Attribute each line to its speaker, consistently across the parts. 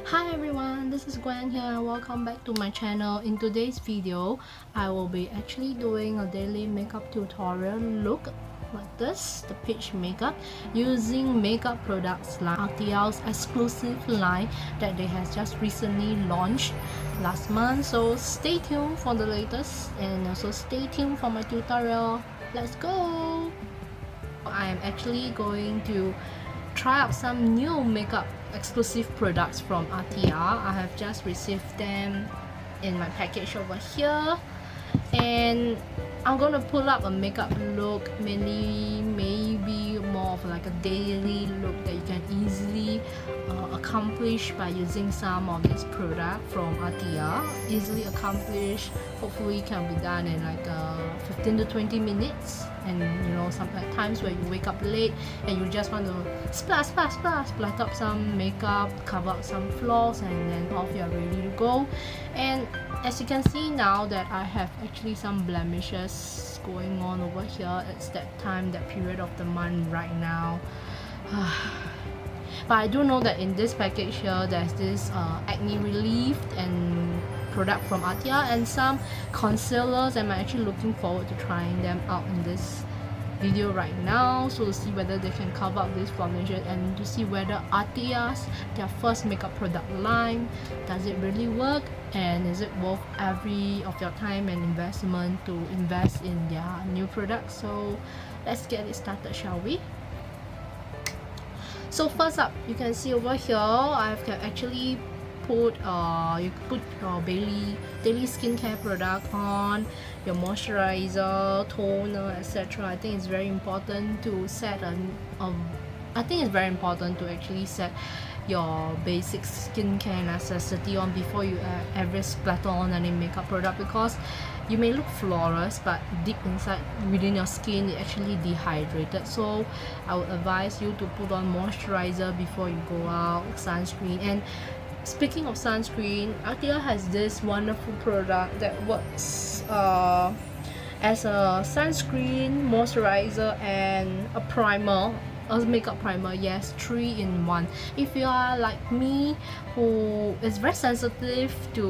Speaker 1: Hi everyone, this is Gwen here and welcome back to my channel. In today's video, I will be actually doing a daily makeup tutorial look like this, the peach makeup, using makeup products like Althea's exclusive line that they has just recently launched last month. So stay tuned for the latest and also stay tuned for my tutorial. Let's go! I am actually going to try out some new makeup exclusive products from Althea. I have just received them in my package over here, and I'm gonna pull up a makeup look, mainly maybe more of like a daily look that you can easily accomplish by using some of this product from Althea. Easily accomplished, hopefully can be done in like 15 to 20 minutes. And you know, sometimes when you wake up late and you just want to splash up some makeup, cover up some flaws, and then off you're ready to go. And as you can see now that I have actually some blemishes going on over here. It's that time, that period of the month right now. But I do know that in this package here there's this acne relief and product from Althea and some concealers, and I'm actually looking forward to trying them out in this video right now, so to see whether they can cover up this blemishes and to see whether Althea's, their first makeup product line, does it really work, and is it worth every of your time and investment to invest in their new products. So let's get it started, shall we? So first up, you can see over here I've actually put you put your daily skincare product on, your moisturizer, toner, etc. I think it's very important to set I think it's very important to actually set your basic skincare necessity on before you ever splatter on any makeup product, because you may look flawless but deep inside within your skin it actually dehydrated. So I would advise you to put on moisturizer before you go out, sunscreen. And speaking of sunscreen, Althea has this wonderful product that works as a sunscreen, moisturizer, and a primer, a makeup primer. Yes, 3 in 1. If you are like me, who is very sensitive to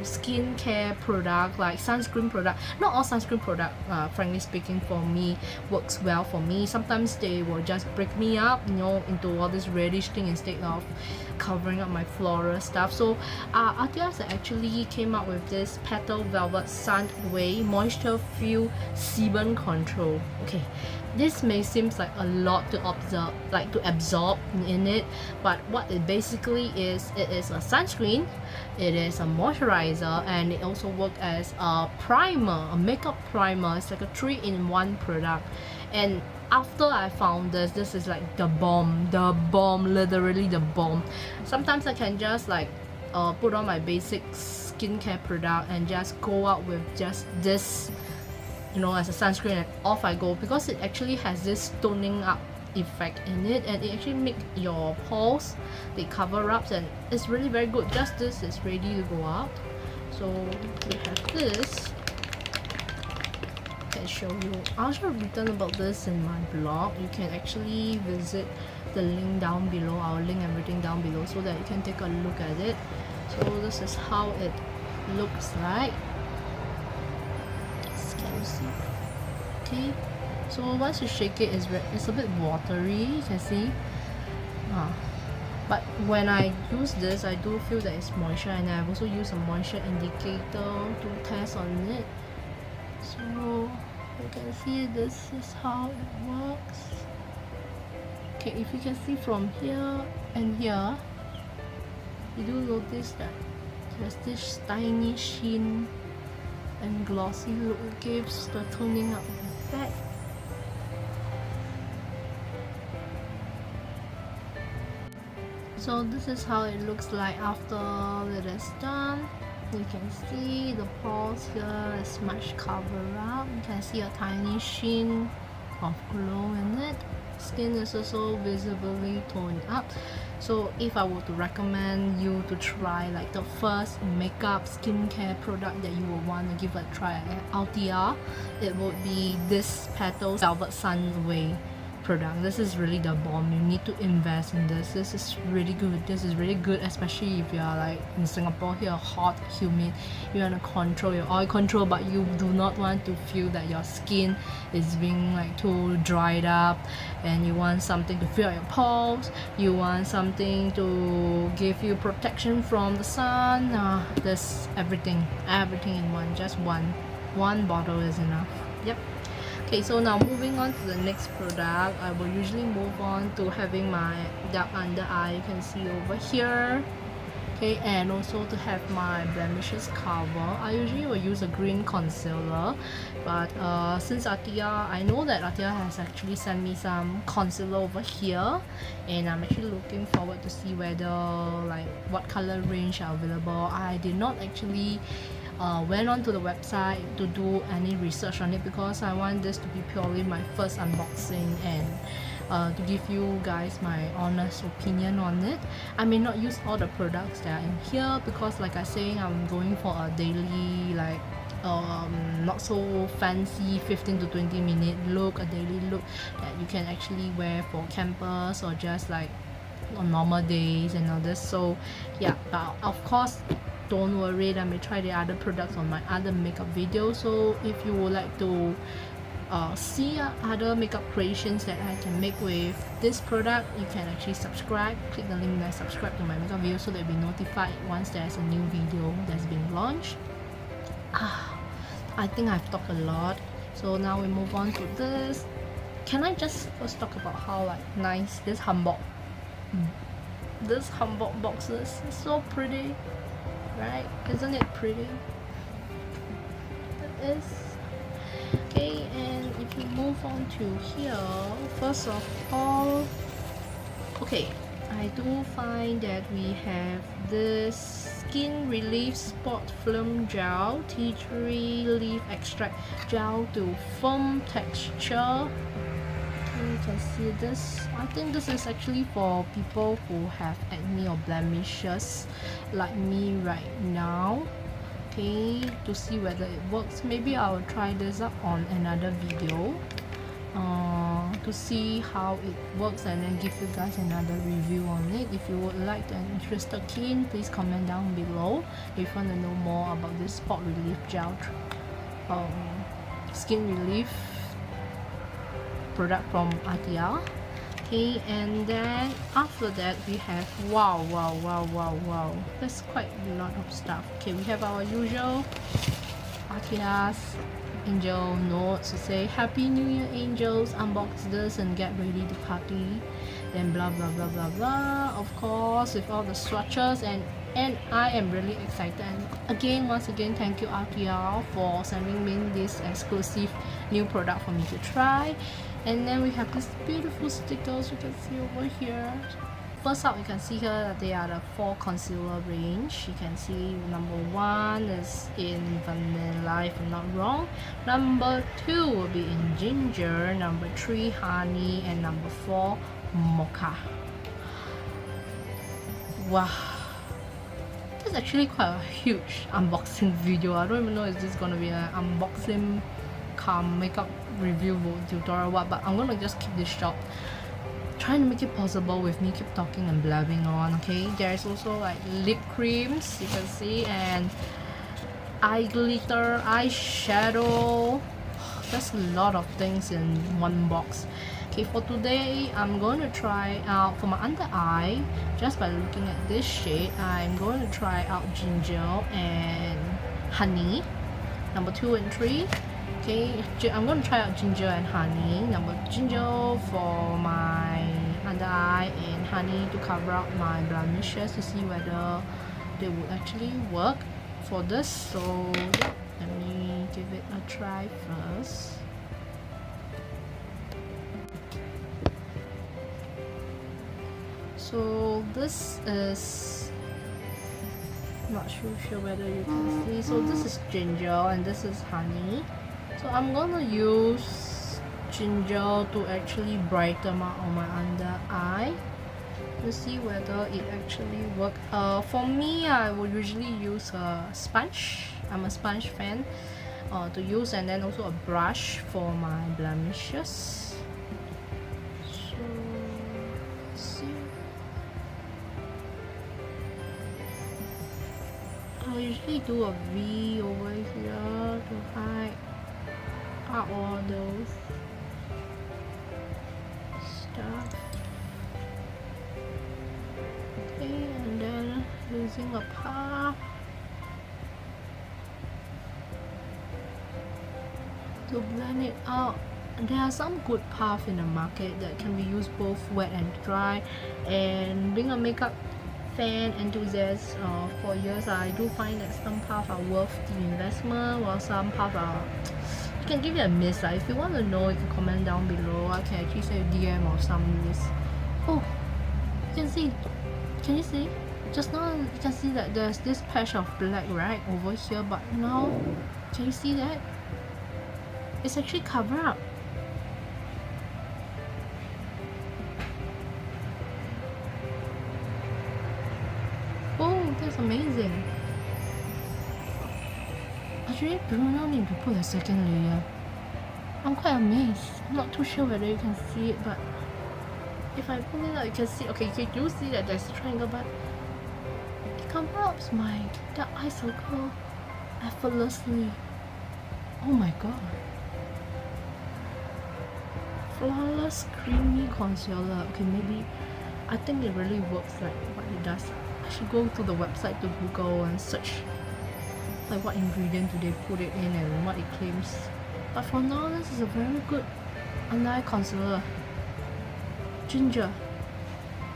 Speaker 1: skincare product like sunscreen product, not all sunscreen product, frankly speaking, for me works well for me. Sometimes they will just break me up, you know, into all this reddish thing instead of covering up my floral stuff. So Althea actually came up with this PETAL Velvet SUNAWAY Moisture Fill Sebum Control. Okay, this may seem like a lot to absorb in it, but what it basically is, it is a sunscreen, it is a moisturizer, and it also works as a primer, a makeup primer. It's like a 3-in-1 product. And after I found this is like the bomb, literally the bomb. Sometimes I can just like put on my basic skincare product and just go out with just this, you know, as a sunscreen, and off I go, because it actually has this toning up effect in it, and it actually make your pores, they cover ups, and it's really very good. Just this is ready to go out. So we have this. I can show you. I also written about this in my blog. You can actually visit the link down below. I'll link everything down below so that you can take a look at it. So this is how it looks like. Can you see? Okay, so once you shake it, it's a bit watery, you can see. But when I use this, I do feel that it's moisture, and I've also used a moisture indicator to test on it. So you can see this is how it works. Okay, if you can see from here and here, you do notice that there's this tiny sheen and glossy look. It gives the toning up effect. So this is how it looks like after it is done. You can see the pores here is much covered up. You can see a tiny sheen of glow in it. Skin is also visibly toned up. So if I were to recommend you to try like the first makeup skincare product that you will want to give a try at Althea, it would be this PETAL Velvet SUNAWAY product. This is really the bomb. You need to invest in this. This is really good. This is really good, especially if you are like in Singapore here, hot, humid. You want to control your oil control, but you do not want to feel that your skin is being like too dried up, and you want something to fill your pores. You want something to give you protection from the sun. There's everything in one. Just one bottle is enough. Yep. Okay, so now moving on to the next product, I will usually move on to having my dark under eye. You can see over here. Okay, and also to have my blemishes cover. I usually will use a green concealer, but since Althea, I know that Althea has actually sent me some concealer over here, and I'm actually looking forward to see whether like what color range are available. I did not actually went on to the website to do any research on it, because I want this to be purely my first unboxing and to give you guys my honest opinion on it. I may not use all the products that are in here, because like I say, I'm going for a daily like not so fancy 15 to 20 minute look, a daily look that you can actually wear for campus or just like on normal days and all this. So yeah, but of course don't worry, I may try the other products on my other makeup videos. So if you would like to see other makeup creations that I can make with this product, you can actually subscribe. Click the link and subscribe to my makeup video so that you'll be notified once there's a new video that's being launched. I think I've talked a lot, so now we move on to this. Can I just first talk about how like nice this Hamburg box is? It's so pretty, right? Isn't it pretty? It is. Okay, and if you move on to here, first of all, okay, I do find that we have this Skin Relief Spot Film Gel, Tea Tree Leaf Extract Gel to Firm Texture. You can see this. I think this is actually for people who have acne or blemishes like me right now. Okay, to see whether it works. Maybe I will try this up on another video to see how it works, and then give you guys another review on it. If you would like and interested keen, please comment down below if you want to know more about this spot relief gel skin relief product from Althea. Okay, and then after that we have wow, that's quite a lot of stuff. Okay, we have our usual Althea's angel notes to say Happy New Year angels, unbox this and get ready to party, then blah blah blah blah blah, of course with all the swatches, and I am really excited. And once again thank you Althea for sending me this exclusive new product for me to try. And then we have these beautiful stickers you can see over here. First up, you can see here that they are the 4 concealer range. You can see number 1 is in vanilla if I'm not wrong, number 2 will be in ginger, number 3 honey, and number 4 mocha. Wow, this is actually quite a huge unboxing video. I don't even know if this is gonna be an unboxing makeup review tutorial what, but I'm gonna just keep this short, trying to make it possible with me keep talking and blabbing on. Okay, there's also like lip creams you can see, and eye glitter, eyeshadow. That's a lot of things in one box. Okay, for today I'm going to try out for my under eye, just by looking at this shade, I'm going to try out ginger and honey, number 2 and 3. Okay, I'm going to try out ginger and honey. Ginger for my under eye and honey to cover up my blemishes, to see whether they would actually work for this. So let me give it a try first. So this is, not sure whether you can see. So this is ginger and this is honey. So I'm gonna use ginger to actually brighten up on my under eye to see whether it actually works. For me, I would usually use a sponge. I'm a sponge fan to use, and then also a brush for my blemishes. I'll usually do a V over here to hide out all those stuff. Okay, and then using a puff to blend it out. There are some good puff in the market that can be used both wet and dry, and being a makeup fan enthusiast for years, I do find that some puff are worth the investment, while some puff are, you can give it a miss. If you want to know, you can comment down below. I can actually say DM or some list. Oh, you can see, can you see? Just now you can see that there's this patch of black right over here, but now can you see that? It's actually covered up. Oh, that's amazing. Actually, do not need to put a second layer. I'm quite amazed. I'm not too sure whether you can see it, but if I pull it out, you can see. Okay, you do see that there's a triangle, but it covers my dark eye circle effortlessly. Oh my god. Flawless creamy concealer. Okay, maybe I think it really works like what it does. I should go to the website to Google and search like what ingredient do they put it in and what it claims. But for now, this is a very good under eye concealer. Ginger.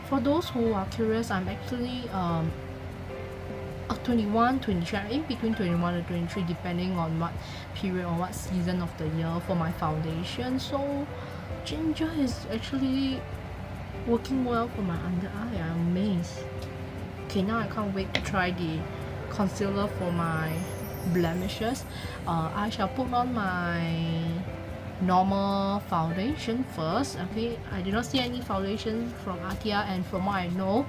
Speaker 1: For those who are curious, I'm actually 21, 23, in between 21 and 23 depending on what period or what season of the year for my foundation. So ginger is actually working well for my under eye. I'm amazed. Okay, now I can't wait to try the concealer for my blemishes. I shall put on my normal foundation first. Okay, I did not see any foundation from Althea, and from what I know,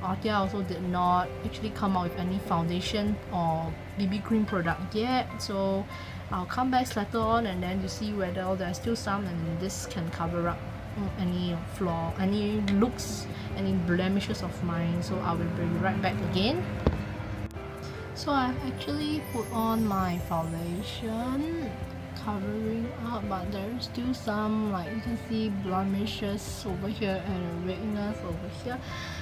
Speaker 1: Althea also did not actually come out with any foundation or BB cream product yet. So I'll come back later on and then you see whether there's still some, and this can cover up any flaw, any looks, any blemishes of mine. So I will be right back again. So I've actually put on my foundation, covering up, but there's still some, like you can see, blemishes over here and redness over here.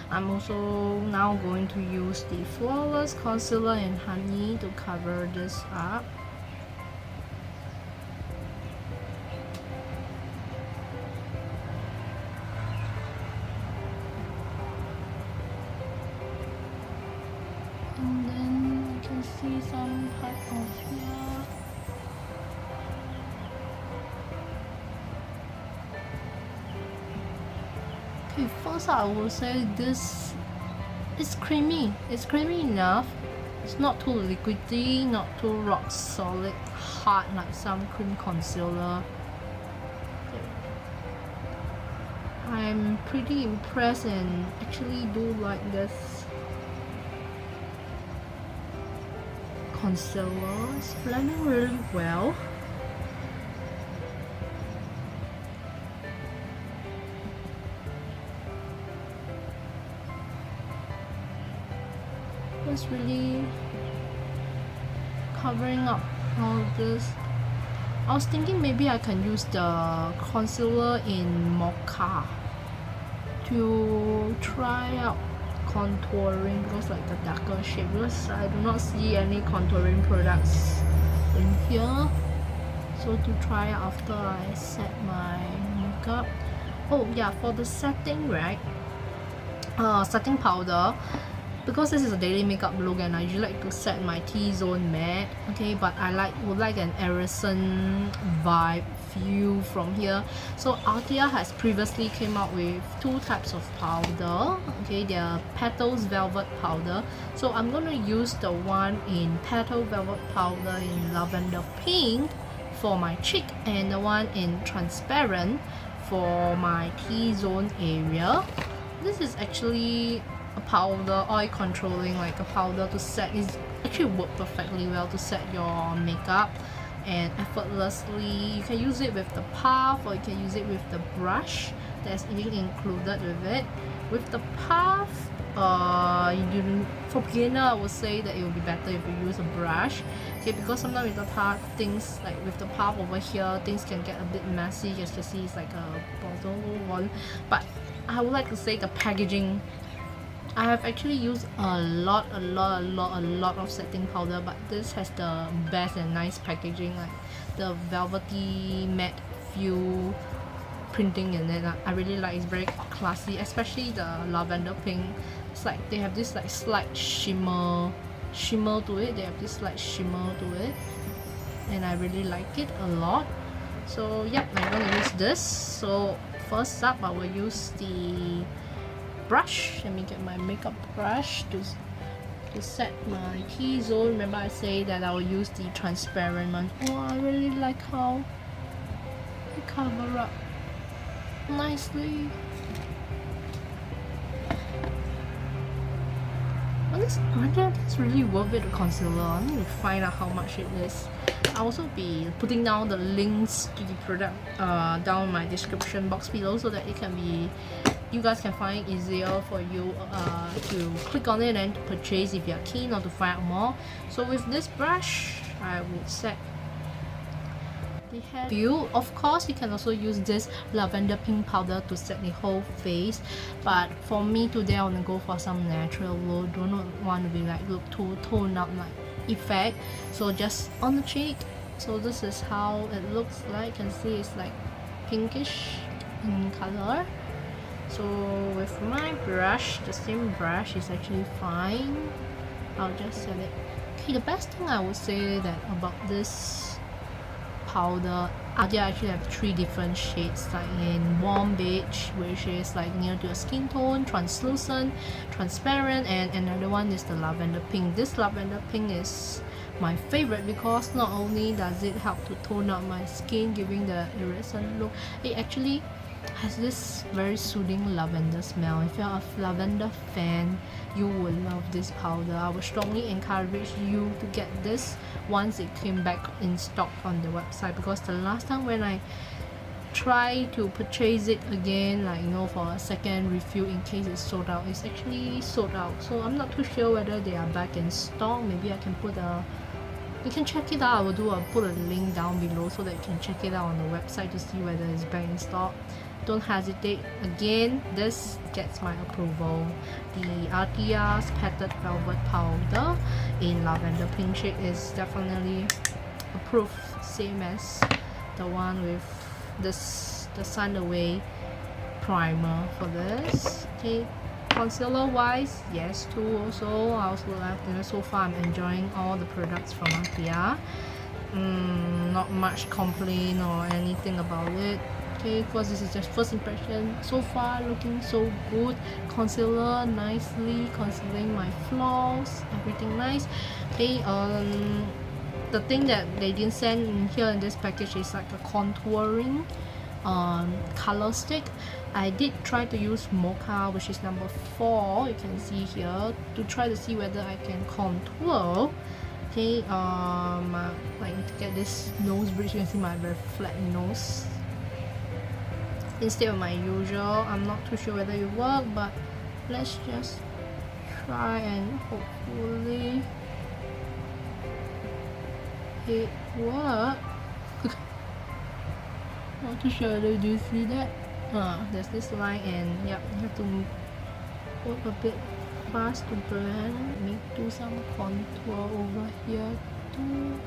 Speaker 1: I'm also now going to use the Flawless Concealer in Honey to cover this up. And then you can see some part of here. Okay, first I will say this is creamy. It's creamy enough. It's not too liquidy, not too rock solid hard like some cream concealer. I'm pretty impressed and actually do like this concealer. It's blending really well. It's really covering up all this. I was thinking maybe I can use the concealer in Mocha to try out contouring, because like the darker shade, because I do not see any contouring products in here. So to try out after I set my makeup. Oh yeah, for the setting, right? Setting powder. Because this is a daily makeup look and I usually like to set my T-zone matte, okay, but I would like an iridescent vibe feel from here. So Althea has previously came out with two types of powder, okay, they're Petals Velvet Powder. So I'm going to use the one in Petal Velvet Powder in Lavender Pink for my cheek, and the one in Transparent for my T-zone area. This is actually a powder, oil controlling, like a powder to set. Is actually work perfectly well to set your makeup and effortlessly. You can use it with the puff or you can use it with the brush that's included with it. With the puff, you didn't, for beginner I would say that it would be better if you use a brush, okay, because sometimes with the part, things like with the puff over here, things can get a bit messy. As you see, it's like a bottle one. But I would like to say the packaging, I have actually used a lot of setting powder, but this has the best and nice packaging, like the velvety matte feel printing in it. I really like. It's very classy, especially the lavender pink. It's like they have this like slight shimmer to it. They have this slight shimmer to it, and I really like it a lot. So yep, I'm gonna use this. So first up, I will use the brush. Let me get my makeup brush to set my T-zone. Remember I say that I will use the transparent one. Oh, I really like how it cover up nicely. Well, this really worth it, the concealer. I need to find out how much it is. I'll also be putting down the links to the product down in my description box below, so that it can be, you guys can find it easier for you to click on it and to purchase if you're keen or to find out more. So with this brush, I would set the hair view. Of course, you can also use this lavender pink powder to set the whole face, but for me today I want to go for some natural look. Do not want to be like look too toned up like effect, so just on the cheek. So this is how it looks like. You can see it's like pinkish in color. So with my brush, the same brush is actually fine. I'll just set it. Okay, the best thing I would say that about this powder, they actually have 3 different shades, like in warm beige, which is like near to your skin tone, translucent, transparent, and another one is the lavender pink. This lavender pink is my favorite because not only does it help to tone up my skin, giving the iridescent look, it actually has this very soothing lavender smell. If you're a lavender fan, you will love this powder. I would strongly encourage you to get this once it came back in stock on the website, because the last time when I tried to purchase it again, like you know, for a second refill in case it's sold out, it's actually sold out. So I'm not too sure whether they are back in stock. Maybe I can put a, you can check it out. I will put a link down below so that you can check it out on the website to see whether it's back in stock. Don't hesitate. Again, this gets my approval. The Althea's Patent Velvet Powder in lavender pink shade is definitely approved, same as the one with this, the SUNAWAY primer for this. Okay, concealer wise, yes too. Also, I also like, you know, so far I'm enjoying all the products from Althea. Not much complaint or anything about it. Okay, because this is just first impression. So far looking so good. Concealer nicely concealing my flaws, everything nice. Okay, the thing that they didn't send in here in this package is like a contouring color stick. I did try to use Mocha, which is number 4, you can see here, to try to see whether I can contour. Okay, like to get this nose bridge. You can see my very flat nose instead of my usual. I'm not too sure whether it work, but let's just try and hopefully it work. Not too sure whether you see that. There's this line, and yep, you have to work a bit fast to blend. Let me do some contour over here too.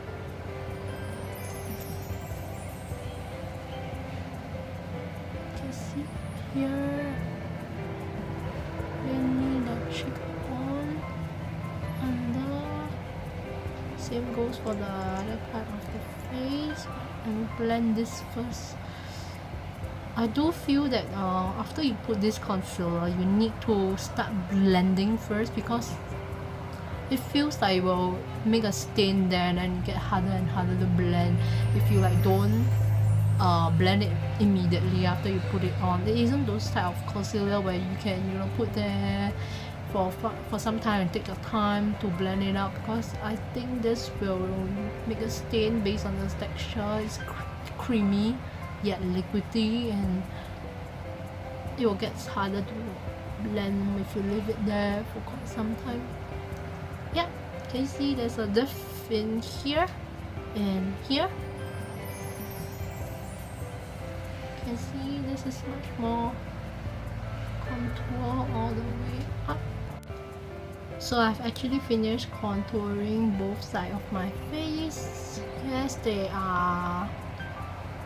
Speaker 1: See here, bring the cheekbone under. Same goes for the other part of the face. And blend this first. I do feel that after you put this concealer, you need to start blending first, because it feels like it will make a stain there and then get harder and harder to blend if you like don't blend it immediately after you put it on. There isn't those type of concealer where you can, you know, put there for some time and take your time to blend it out, because I think this will make a stain based on the texture. It's creamy yet liquidy, and it will get harder to blend if you leave it there for quite some time. Yeah, can you see there's a diff in here and here? You can see this is much more contour all the way up. So I've actually finished contouring both sides of my face. Yes, they are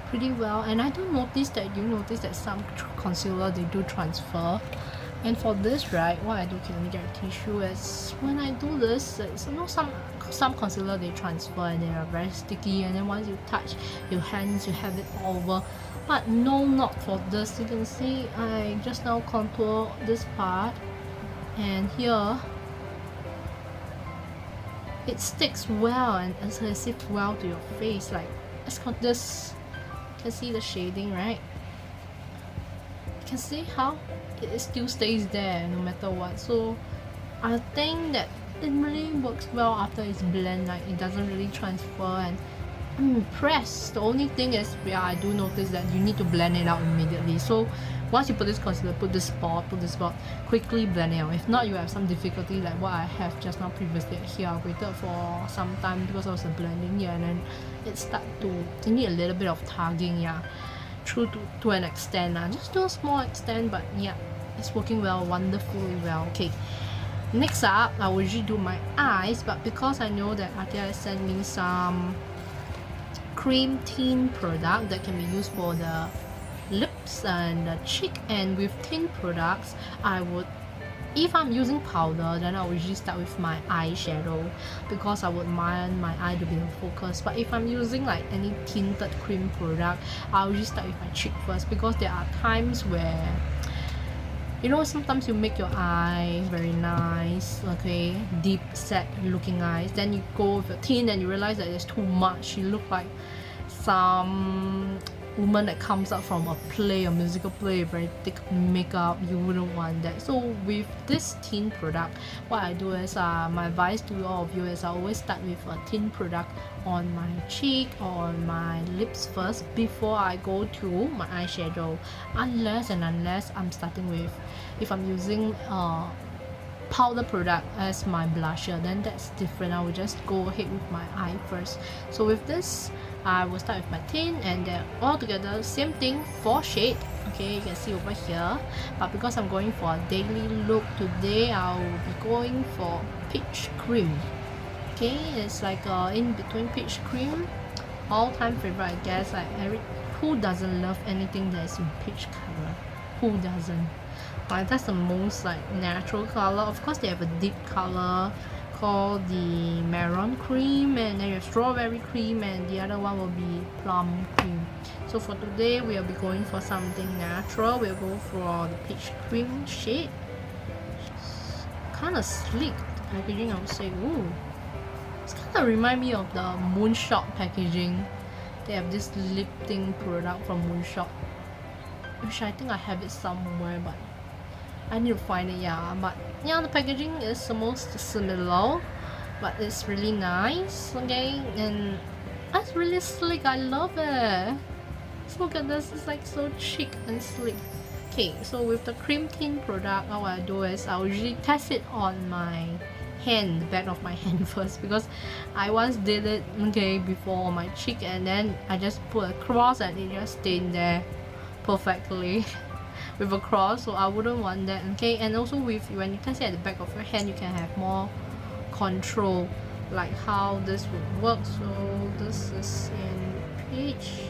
Speaker 1: pretty well, and I do notice that some concealer they do transfer. And for this, right, what I do, okay, let me get a tissue, is when I do this, it's, you know, some concealer they transfer and they are very sticky, and then once you touch your hands you have it all over. But no, not for this. You can see I just now contour this part, and here it sticks well and adhesive well to your face. Like, let's got this. You can see the shading, right? You can see how it still stays there no matter what. So I think that it really works well after it's blend. Like, it doesn't really transfer, and I'm impressed. The only thing is, yeah, I do notice that you need to blend it out immediately. So once you put this concealer, put this spot, quickly blend it out. If not, you have some difficulty like what I have just now previously here. I waited for some time because I was blending here, and then it started to, you need a little bit of tugging, yeah. True to an extent, just to a small extent, but yeah, it's working well, wonderfully well. Okay, next up, I will usually do my eyes, but because I know that Althea sent me some cream tint product that can be used for the lips and the cheek, and with tint products, I would, if I'm using powder, then I will usually start with my eyeshadow because I would want my eye to be the focus. But if I'm using like any tinted cream product, I'll usually start with my cheek first, because there are times where, you know, sometimes you make your eye very nice, okay, deep set looking eyes, then you go with a tint and you realize that there's too much. You look like some woman that comes out from a musical play, very thick makeup. You wouldn't want that. So with this tint product, what I do is, my advice to all of you is, I always start with a tint product on my cheek or on my lips first before I go to my eyeshadow, unless I'm starting with, if I'm using powder product as my blusher, then that's different. I will just go ahead with my eye first. So with this, I will start with my tint, and then all together, same thing, 4 shades. Okay, you can see over here. But because I'm going for a daily look today, I will be going for peach cream. Okay, it's like in between peach cream, all-time favorite, I guess. Like, who doesn't love anything that is in peach color? Who doesn't? Like, that's the most like natural color. Of course, they have a deep color called the maroon cream, and then you have strawberry cream, and the other one will be plum cream. So for today, we'll be going for something natural. We'll go for the peach cream shade. Kind of sleek packaging, I would say. Ooh, it's kind of remind me of the Moonshot packaging. They have this lifting product from Moonshot, which I think I have it somewhere, but I need to find it. Yeah, but yeah, the packaging is almost similar, but it's really nice. Okay, and that's really sleek. I love it. So look at this, it's like so chic and sleek. Okay, so with the cream tint product, what I do is I usually test it on my hand, the back of my hand first, because I once did it, okay, before on my cheek, and then I just put a cross and it just stayed there perfectly with a cross. So I wouldn't want that. Okay, and also with, when you test it at the back of your hand, you can have more control, like how this would work. So this is in peach.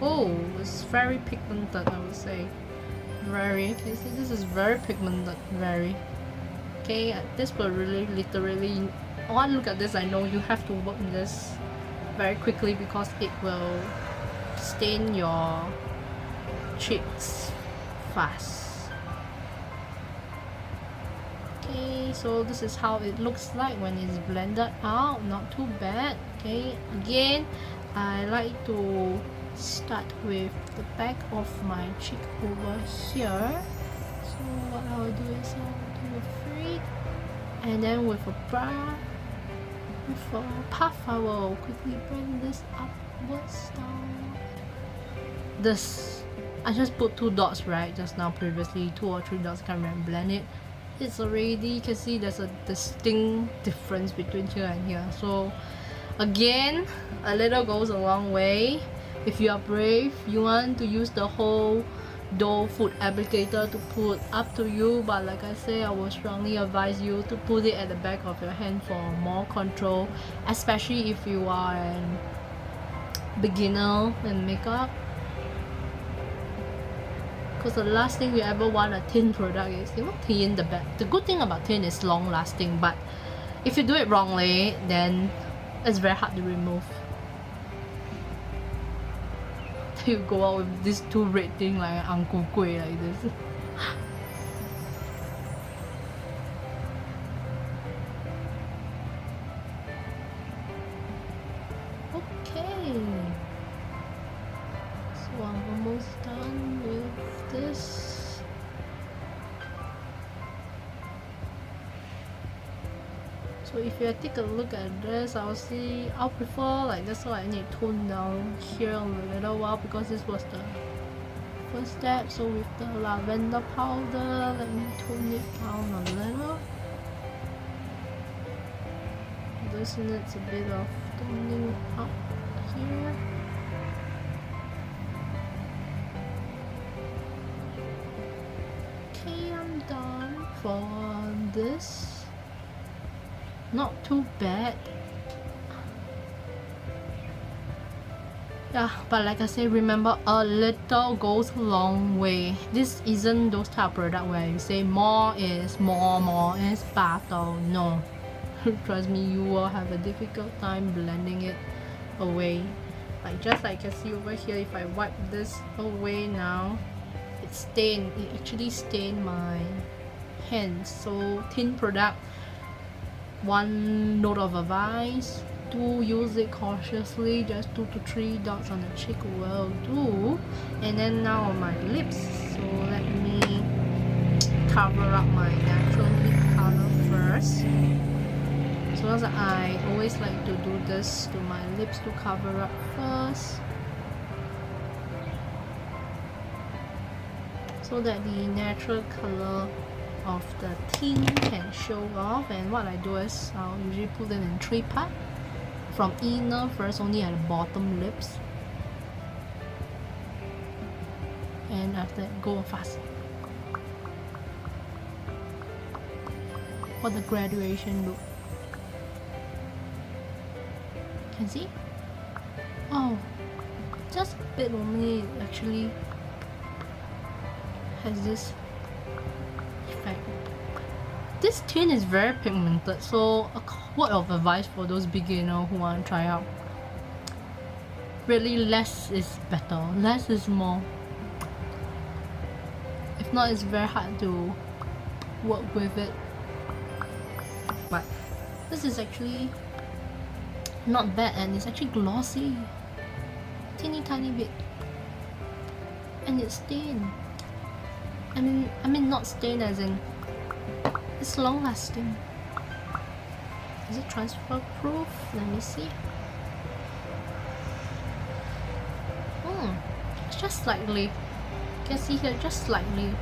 Speaker 1: Oh, it's very pigmented, I would say. Very, okay, see, this is very pigmented, very. Okay, this will really literally, when I look at this, I know you have to work this very quickly because it will stain your cheeks fast. Okay, so this is how it looks like when it's blended out. Not too bad. Okay, again, I like to start with the back of my cheek over here. So what I'll do is I'll do a fade, and then with a puff, I will quickly bring this upwards down. This I just put 2 dots right just now, previously 2 or 3 dots, can't remember, blend it. It's already, you can see there's a distinct difference between here and here. So again, a little goes a long way. If you are brave, you want to use the whole dough food applicator to put, up to you, but like I say, I will strongly advise you to put it at the back of your hand for more control, especially if you are an beginner in makeup. Because the last thing we ever want a thin product is, you know, thin the back. The good thing about thin is long lasting, but if you do it wrongly, then it's very hard to remove. You go out with this 2 red thing like an Uncle Gwen like this. Okay, so I'm almost done with this. So if you take a look at this, I'll prefer like this, so I need to tone down here a little while because this was the first step. So with the lavender powder, let me tone it down a little. This needs a bit of toning up here. Okay, I'm done for this. Not too bad. Yeah, but like I say, remember, a little goes a long way. This isn't those type of product where you say more is more is better. No. Trust me, you will have a difficult time blending it away. Like just like you can see over here, if I wipe this away now, it's stained. It actually stained my hands. So thin product, 1 note of advice: do use it cautiously. Just 2 to 3 dots on the cheek will do. And then now on my lips, so let me cover up my natural lip color first. So as I always like to do this to my lips to cover up first, so that the natural color of the tint can show off. And what I do is I'll usually put it in 3 parts. From inner first, only at the bottom lips, and after that go fast. What the graduation look. Can see? Oh, just a bit only actually has this effect. This tint is very pigmented, so a word of advice for those beginners who want to try out: really, less is better, less is more. If not, it's very hard to work with it. But this is actually not bad, and it's actually glossy, teeny tiny bit, and it's stained. I mean not stained as in it's long lasting. Is it transfer proof? Let me see. It's just slightly. You can see here, just slightly.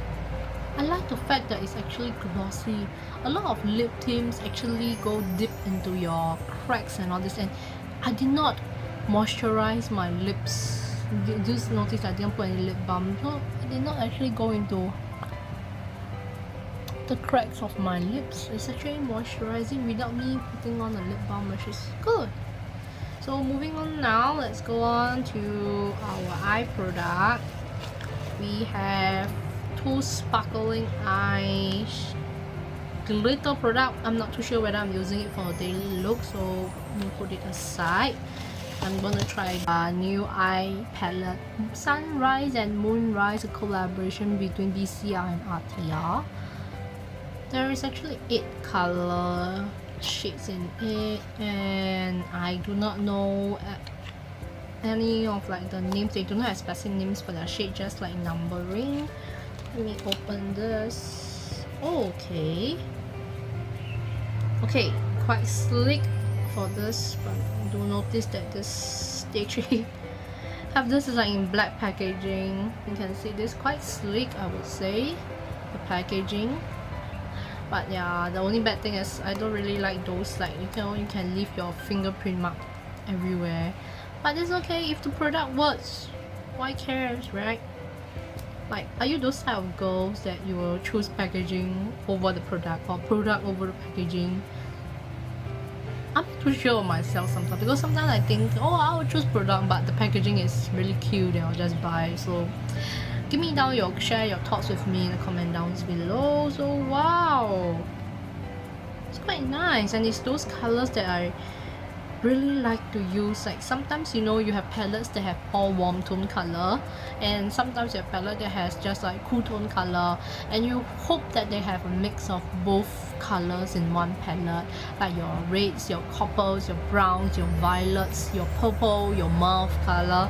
Speaker 1: I like the fact that it's actually glossy. A lot of lip tints actually go deep into your cracks and all this, and I did not moisturize my lips. Just notice I didn't put any lip balm, so it did not actually go into the cracks of my lips. It's actually moisturizing without me putting on a lip balm, which is good. So moving on now, let's go on to our eye product. We have 2 sparkling eyes glitter product. I'm not too sure whether I'm using it for a daily look, so let me put it aside. I'm gonna try a new eye palette, Sunrise and Moonrise, a collaboration between BCR and Althea. There is actually 8 color shades in it, and I do not know any of like the names. They do not have specific names for their shade, just like numbering. Let me open this. Okay, quite slick for this, but I do notice that this stage Have this is like in black packaging. You can see this quite sleek, I would say, the packaging. But yeah, the only bad thing is I don't really like those, like you can leave your fingerprint mark everywhere. But it's okay if the product works. Why cares, right? Like, are you those type of girls that you will choose packaging over the product or product over the packaging? I'm not too sure of myself sometimes, because sometimes I think, oh, I'll choose product but the packaging is really cute and I'll just buy it. So share your thoughts with me in the comment down below. So wow, it's quite nice, and it's those colors that I really like to use. Like sometimes, you know, you have palettes that have all warm tone color, and sometimes you have palette that has just like cool tone color, and you hope that they have a mix of both colors in one palette, like your reds, your coppers, your browns, your violets, your purple, your mauve color.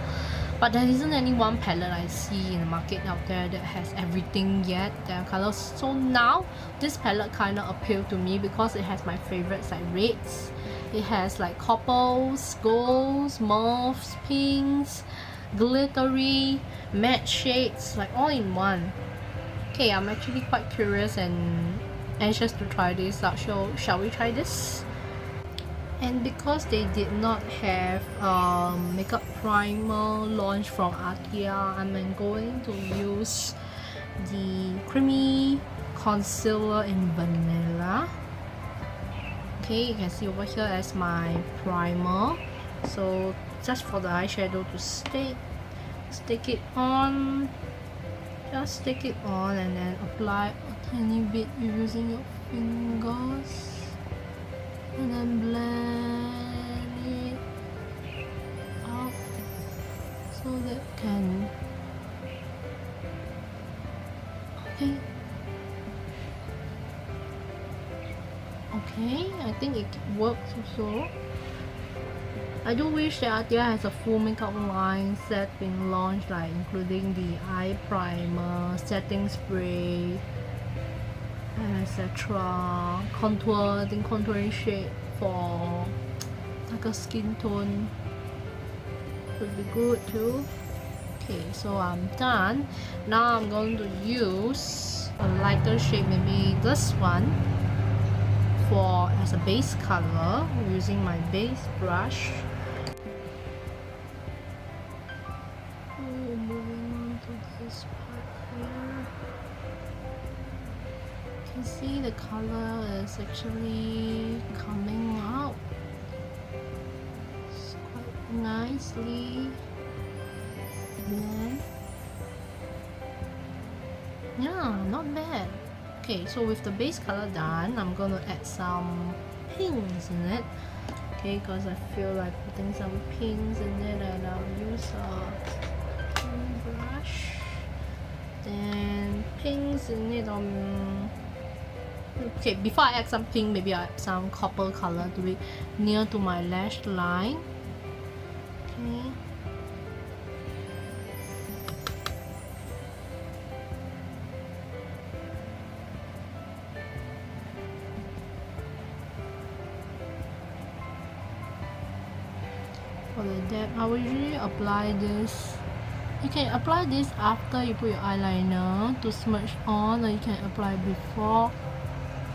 Speaker 1: But there isn't any one palette I see in the market out there that has everything yet, their colors. So now this palette kind of appealed to me because it has my favorites like reds, it has like coppers, golds, mauves, pinks, glittery, matte shades, like all in one. Okay, I'm actually quite curious and anxious to try this out. Shall we try this? And because they did not have makeup primer launch from Althea, I'm going to use the creamy concealer in vanilla. Okay, you can see over here as my primer. So just for the eyeshadow to stick it on, just stick it on and then apply a tiny bit using your fingers. And then blend it out so that can, okay, I think it works also. I do wish that Althea has a full makeup line set being launched, like including the eye primer, setting spray, etc. Contour, I think contouring shade for like a skin tone would be good too. Okay, so I'm done. Now I'm going to use a lighter shade, maybe this one, for as a base color, using my base brush. Moving on to this part here. You can see the color is actually coming out. It's quite nicely blend. Yeah, not bad. Okay, so with the base color done, I'm gonna add some pinks in it. Okay, because I feel like putting some pinks in it, and I'll use a pink brush. Then pinks in it okay, before I add some pink, maybe I'll add some copper color to it near to my lash line. Okay. For the depth, I will usually apply this. You can apply this after you put your eyeliner to smudge on, or you can apply before.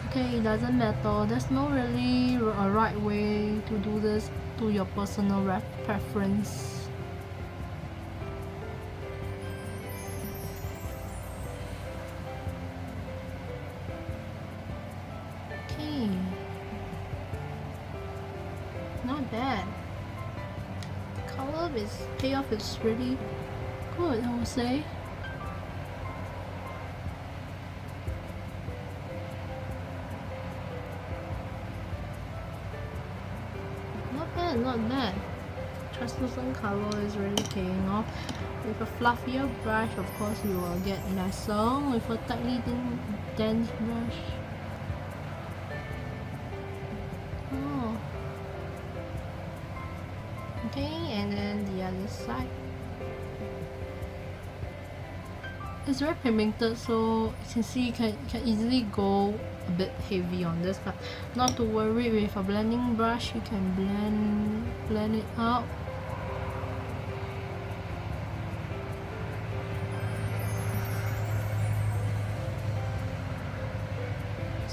Speaker 1: Okay, it doesn't matter. There's no really a right way to do this, to your personal preference. Okay, not bad. The color payoff is really good, I would say. Not bad. Translucent color is really paying off. With a fluffier brush, of course, you will get lesser. With a tightly dense brush, oh, okay, and then the other side. It's very pigmented, so you can see you can easily go a bit heavy on this, but not to worry. With a blending brush, you can blend it out.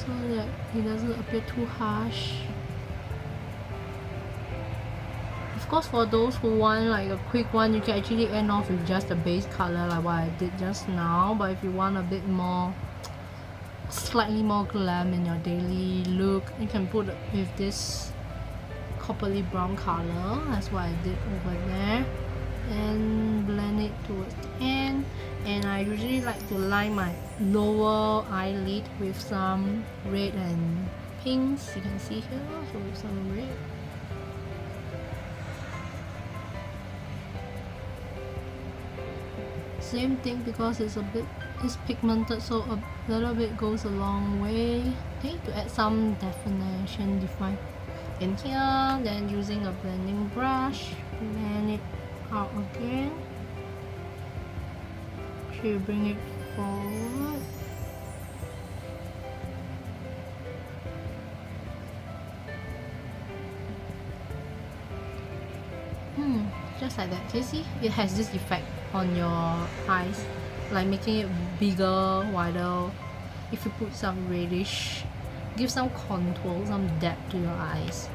Speaker 1: so that it doesn't appear too harsh. Of course, for those who want like a quick one, you can actually end off with just the base color like what I did just now. But if you want a bit more, slightly more glam in your daily look, you can put it with this coppery brown color. That's what I did over there, and blend it towards the end. And I usually like to line my lower eyelid with some red and pinks. You can see here, so with some red. Same thing, because it's pigmented, so a little bit goes a long way. Okay, to add some definition, define in here. Then using a blending brush, blend it out again. So you bring it forward. Just like that. Do you see? It has this effect on your eyes, like making it bigger, wider. If you put some reddish, give some contour, some depth to your eyes.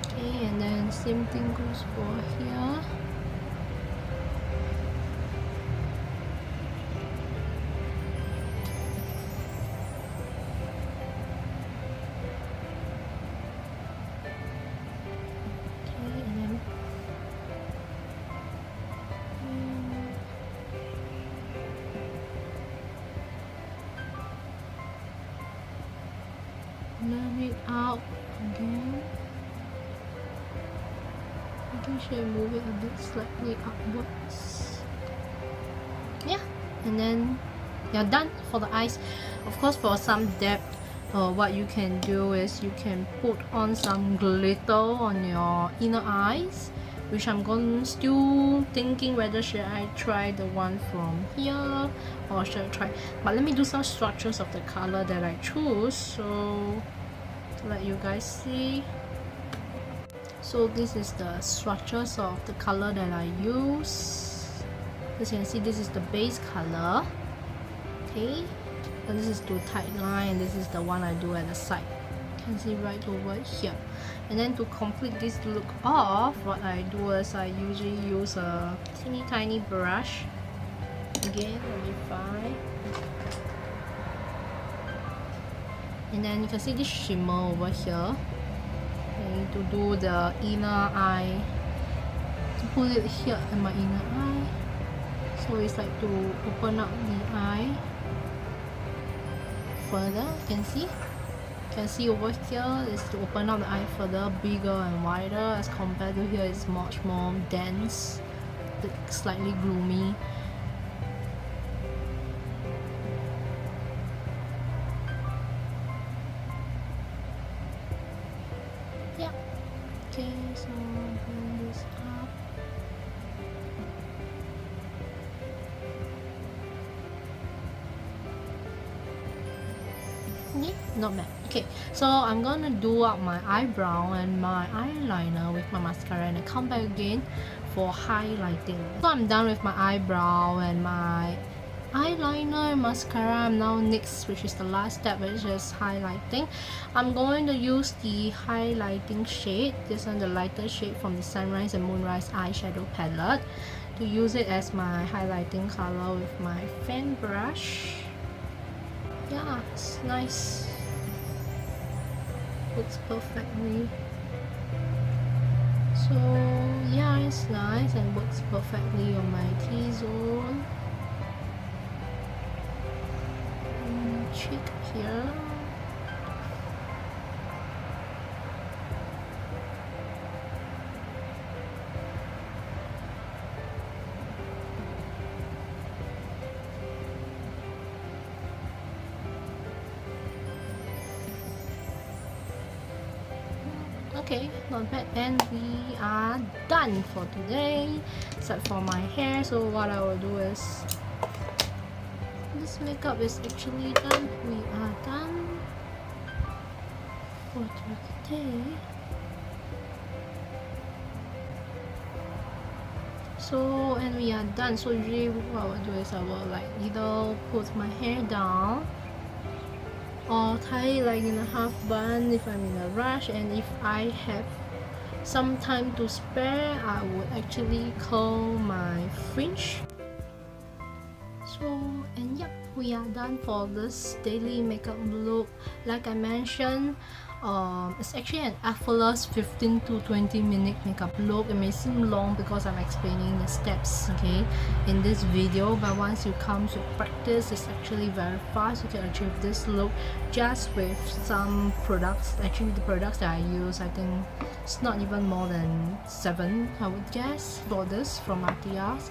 Speaker 1: Okay, and then same thing goes for here. Blend it out again. Making sure you move it a bit slightly upwards. Yeah, and then you're done for the eyes. Of course, for some depth, what you can do is you can put on some glitter on your inner eyes, which I'm still thinking whether should I try the one from here or should I try. But let me do some structures of the color that I choose, so to let you guys see. So this is the structures of the color that I use. As you can see, this is the base color. Okay, and this is to tight line, and this is the one I do at the side. You can see right over here. And then to complete this look off, what I do is I usually use a teeny tiny brush. Again, very fine. And then you can see this shimmer over here. Okay, to do the inner eye, to put it here in my inner eye. So it's like to open up the eye further. You can see. You can see over here is to open up the eye further, bigger and wider, as compared to here it's much more dense, slightly gloomy. Yeah. Okay, so bring this up. Yeah, not bad. Okay, so I'm gonna do up my eyebrow and my eyeliner with my mascara, and I come back again for highlighting. So I'm done with my eyebrow and my eyeliner and mascara. I'm now next, which is the last step, which is highlighting. I'm going to use the highlighting shade, this one, the lighter shade from the Sunrise and Moonrise eyeshadow palette, to use it as my highlighting color with my fan brush. Yeah, it's nice. Looks perfectly. So yeah, it's nice and works perfectly on my T-zone. Cheek here. Okay, not bad, and we are done for today, except for my hair. So what I will do is, this makeup is actually done. We are done for today. So, and we are done. So usually what I will do is I will like either put my hair down or tie it like in a half bun if I'm in a rush, and if I have some time to spare, I would actually curl my fringe. So, and yep, we are done for this daily makeup look. Like I mentioned, it's actually an effortless 15 to 20 minute makeup look. It may seem long because I'm explaining the steps, okay, in this video, but once you come to practice, it's actually very fast. You can achieve this look just with some products. Actually, the products that I use, I think it's not even more than 7, I would guess, for this from Althea's.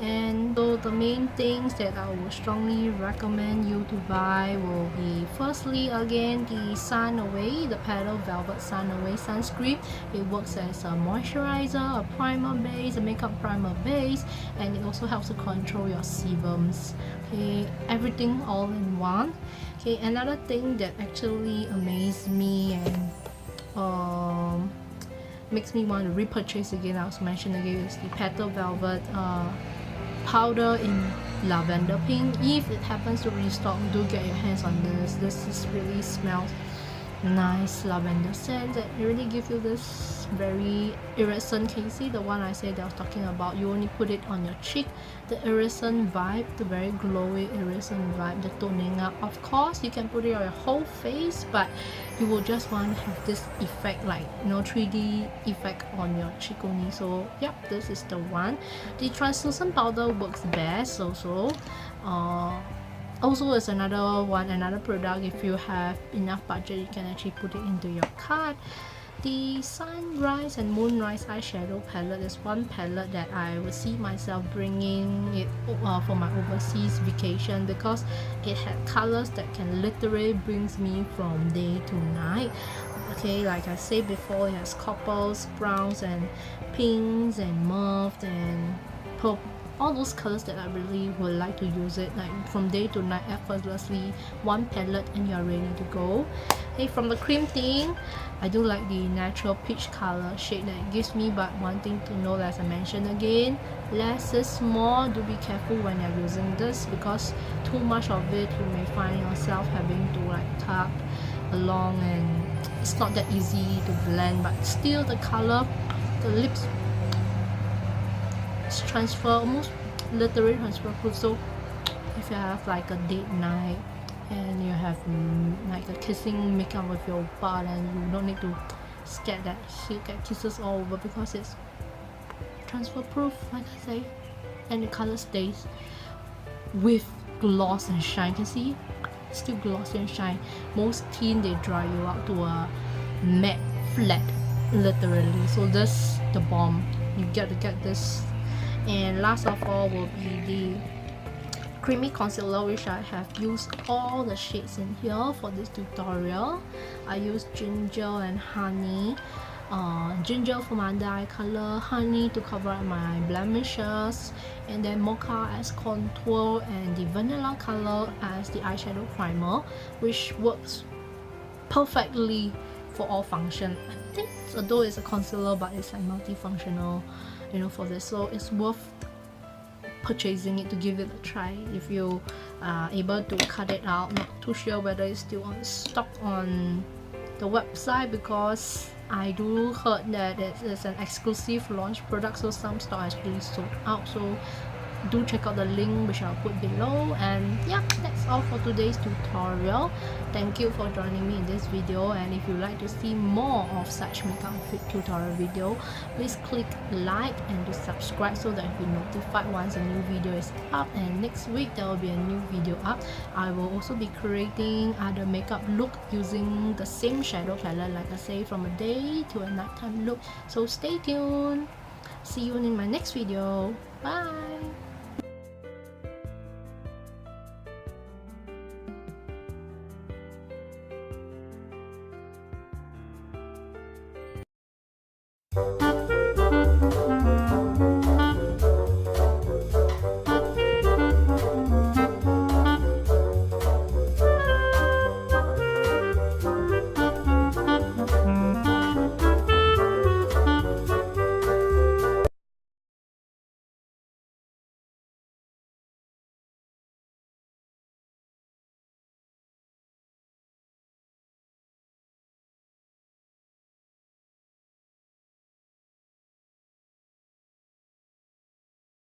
Speaker 1: And so the main things that I would strongly recommend you to buy will be, firstly, again, the SUNAWAY, the PETAL Velvet SUNAWAY sunscreen. It works as a moisturizer, a primer base, a makeup primer base, and it also helps to control your sebums. Okay, everything all in one. Okay, another thing that actually amazed me and makes me want to repurchase again, I was mentioning again, is the PETAL Velvet powder in lavender pink. If it happens to restock, do get your hands on this. This is really smells nice lavender scent that really give you this very iridescent. Can you see the one I said I was talking about? You only put it on your cheek, the iridescent vibe, the very glowy iridescent vibe, the toning up. Of course you can put it on your whole face, but you will just want to have this effect, like, you know, 3D effect on your cheek only. So yep, this is the one. The translucent powder works best also. Also, is another one, another product. If you have enough budget, you can actually put it into your cart. The Sunrise and Moonrise eyeshadow palette is one palette that I would see myself bringing it for my overseas vacation, because it had colors that can literally brings me from day to night. Okay, like I said before, it has coppers, browns, and pinks, and mauve, and purple. All those colors that I really would like to use it, like from day to night, effortlessly. One palette and you're ready to go. Hey, from the cream thing, I do like the natural peach color shade that it gives me, but one thing to know, as I mentioned again, less is more. Do be careful when you're using this, because too much of it, you may find yourself having to like tap along, and it's not that easy to blend, but still the color, the lips transfer, almost literally transfer proof. So if you have like a date night and you have like a kissing makeup with your butt, and you don't need to scared that she'll get kisses all over, because it's transfer proof, like I say, and the color stays with gloss and shine. You can see still glossy and shine. Most tint, they dry you out to a matte flat, literally. So this the bomb. You get to get this. And last of all will be the creamy concealer, which I have used all the shades in here for this tutorial. I used ginger and honey. Ginger for my under eye color, honey to cover up my blemishes, and then mocha as contour, and the vanilla color as the eyeshadow primer, which works perfectly for all function. I think, although it's a concealer, but it's like multifunctional, you know, for this, so it's worth purchasing it to give it a try if you are able to cut it out. Not too sure whether it's still on stock on the website, because I do heard that it is an exclusive launch product, so some stock actually sold out. So do check out the link which I'll put below. And yeah, that's all for today's tutorial. Thank you for joining me in this video, and if you'd like to see more of such makeup fit tutorial video, please click like and to subscribe so that you'll be notified once a new video is up. And next week there will be a new video up. I will also be creating other makeup look using the same shadow palette, like I say, from a day to a nighttime look. So stay tuned. See you in my next video. Bye.